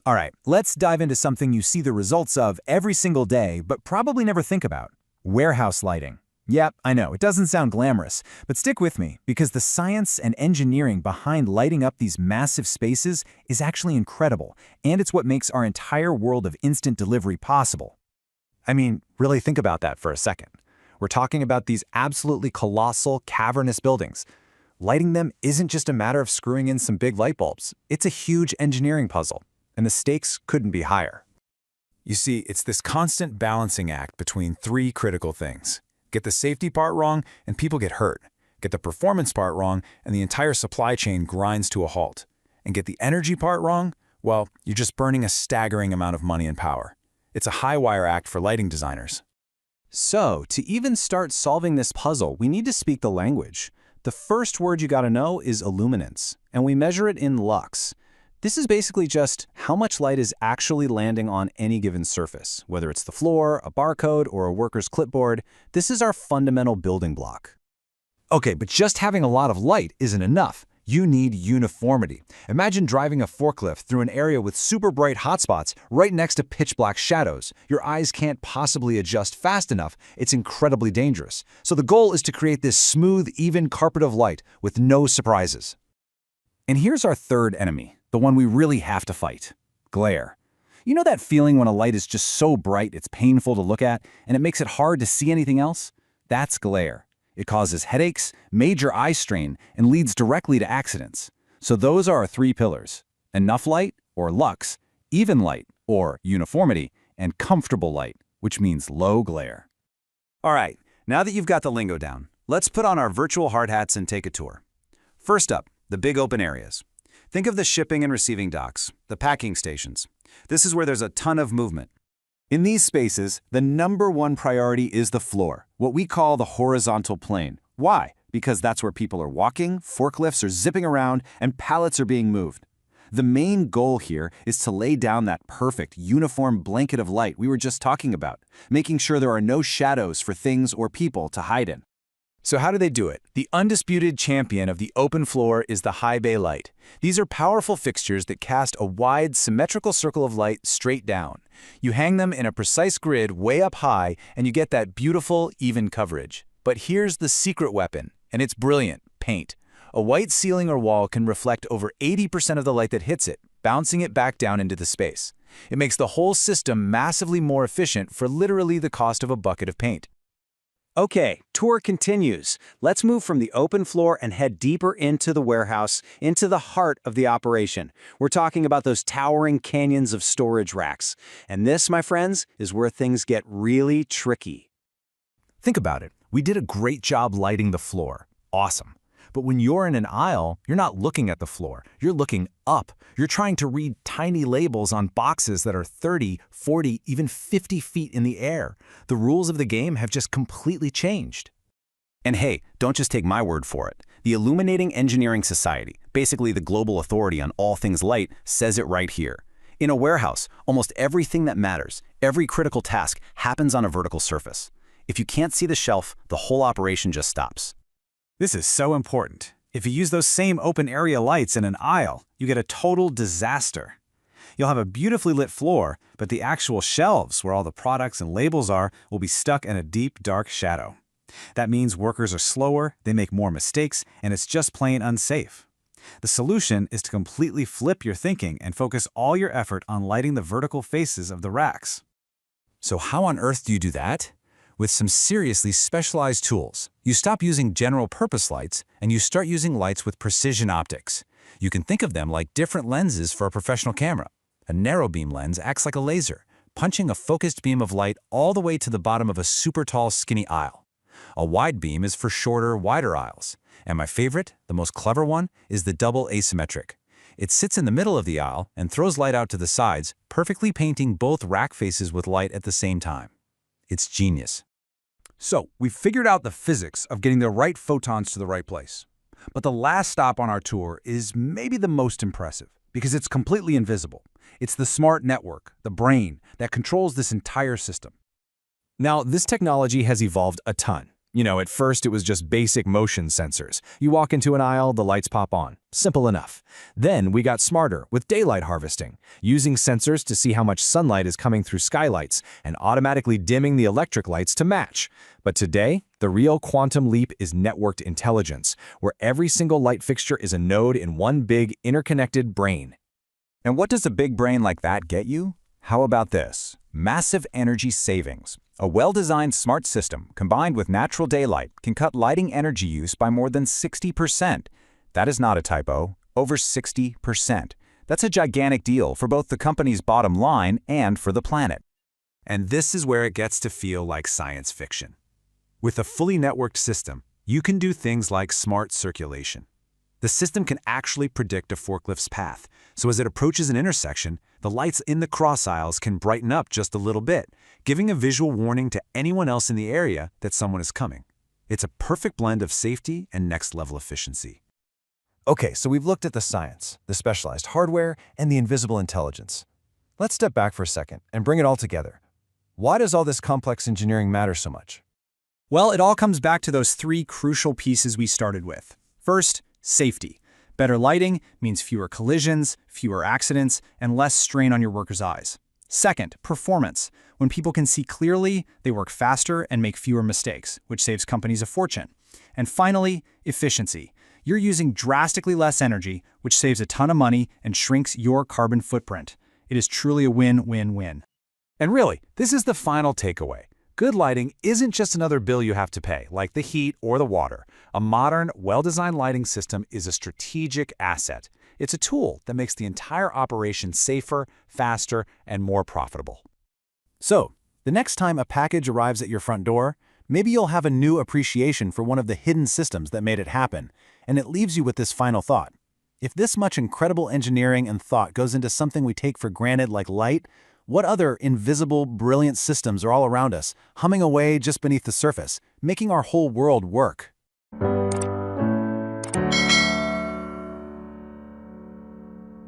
All right, let's dive into something you see the results of every single day, but probably never think about. Warehouse lighting. Yep, I know, it doesn't sound glamorous, but stick with me, because the science and engineering behind lighting up these massive spaces is actually incredible, and it's what makes our entire world of instant delivery possible. I mean, really think about that for a second. We're talking about these absolutely colossal, cavernous buildings. Lighting them isn't just a matter of screwing in some big light bulbs. It's a huge engineering puzzle, and the stakes couldn't be higher. You see, it's this constant balancing act between three critical things. Get the safety part wrong, and people get hurt. Get the performance part wrong, and the entire supply chain grinds to a halt. And get the energy part wrong, well, you're just burning a staggering amount of money and power. It's a high-wire act for lighting designers. So, to even start solving this puzzle, we need to speak the language. The first word you gotta know is illuminance, and we measure it in lux. This is basically just how much light is actually landing on any given surface, whether it's the floor, a barcode, or a worker's clipboard. This is our fundamental building block. Okay, but just having a lot of light isn't enough. You need uniformity. Imagine driving a forklift through an area with super bright hotspots right next to pitch black shadows. Your eyes can't possibly adjust fast enough. It's incredibly dangerous. So the goal is to create this smooth, even carpet of light with no surprises. And here's our third enemy, the one we really have to fight: glare. You know that feeling when a light is just so bright it's painful to look at, and it makes it hard to see anything else? That's glare. It causes headaches, major eye strain, and leads directly to accidents. So those are our three pillars: enough light, or lux, even light, or uniformity, and comfortable light, which means low glare. All right, now that you've got the lingo down, let's put on our virtual hard hats and take a tour. First up, the big open areas. Think of the shipping and receiving docks, the packing stations. This is where there's a ton of movement. In these spaces, the number one priority is the floor, what we call the horizontal plane. Why? Because that's where people are walking, forklifts are zipping around, and pallets are being moved. The main goal here is to lay down that perfect, uniform blanket of light we were just talking about, making sure there are no shadows for things or people to hide in. So how do they do it? The undisputed champion of the open floor is the high bay light. These are powerful fixtures that cast a wide, symmetrical circle of light straight down. You hang them in a precise grid way up high, and you get that beautiful, even coverage. But here's the secret weapon, and it's brilliant: paint. A white ceiling or wall can reflect over 80% of the light that hits it, bouncing it back down into the space. It makes the whole system massively more efficient for literally the cost of a bucket of paint. Okay, tour continues. Let's move from the open floor and head deeper into the warehouse, into the heart of the operation. We're talking about those towering canyons of storage racks. And this, my friends, is where things get really tricky. Think about it. We did a great job lighting the floor. Awesome. But when you're in an aisle, you're not looking at the floor. You're looking up. You're trying to read tiny labels on boxes that are 30, 40, even 50 feet in the air. The rules of the game have just completely changed. And hey, don't just take my word for it. The Illuminating Engineering Society, basically the global authority on all things light, says it right here. In a warehouse, almost everything that matters, every critical task, happens on a vertical surface. If you can't see the shelf, the whole operation just stops. This is so important. If you use those same open area lights in an aisle, you get a total disaster. You'll have a beautifully lit floor, but the actual shelves where all the products and labels are will be stuck in a deep, dark shadow. That means workers are slower, they make more mistakes, and it's just plain unsafe. The solution is to completely flip your thinking and focus all your effort on lighting the vertical faces of the racks. So how on earth do you do that? With some seriously specialized tools. You stop using general-purpose lights, and you start using lights with precision optics. You can think of them like different lenses for a professional camera. A narrow beam lens acts like a laser, punching a focused beam of light all the way to the bottom of a super tall, skinny aisle. A wide beam is for shorter, wider aisles. And my favorite, the most clever one, is the double asymmetric. It sits in the middle of the aisle and throws light out to the sides, perfectly painting both rack faces with light at the same time. It's genius. So, we've figured out the physics of getting the right photons to the right place. But the last stop on our tour is maybe the most impressive, because it's completely invisible. It's the smart network, the brain, that controls this entire system. Now, this technology has evolved a ton. At first it was just basic motion sensors. You walk into an aisle, the lights pop on. Simple enough. Then we got smarter with daylight harvesting, using sensors to see how much sunlight is coming through skylights and automatically dimming the electric lights to match. But today, the real quantum leap is networked intelligence, where every single light fixture is a node in one big interconnected brain. And what does a big brain like that get you? How about this? Massive energy savings. A well-designed smart system combined with natural daylight can cut lighting energy use by more than 60%. That is not a typo, over 60%. That's a gigantic deal for both the company's bottom line and for the planet. And this is where it gets to feel like science fiction. With a fully networked system, you can do things like smart circulation. The system can actually predict a forklift's path, so as it approaches an intersection, the lights in the cross aisles can brighten up just a little bit, giving a visual warning to anyone else in the area that someone is coming. It's a perfect blend of safety and next-level efficiency. Okay, so we've looked at the science, the specialized hardware, and the invisible intelligence. Let's step back for a second and bring it all together. Why does all this complex engineering matter so much? Well, it all comes back to those three crucial pieces we started with. First, safety. Better lighting means fewer collisions, fewer accidents, and less strain on your workers' eyes. Second, performance. When people can see clearly, they work faster and make fewer mistakes, which saves companies a fortune. And finally, efficiency. You're using drastically less energy, which saves a ton of money and shrinks your carbon footprint. It is truly a win-win-win. And really, this is the final takeaway. Good lighting isn't just another bill you have to pay, like the heat or the water. A modern, well-designed lighting system is a strategic asset. It's a tool that makes the entire operation safer, faster, and more profitable. So, the next time a package arrives at your front door, maybe you'll have a new appreciation for one of the hidden systems that made it happen, and it leaves you with this final thought. If this much incredible engineering and thought goes into something we take for granted like light, what other invisible, brilliant systems are all around us, humming away just beneath the surface, making our whole world work?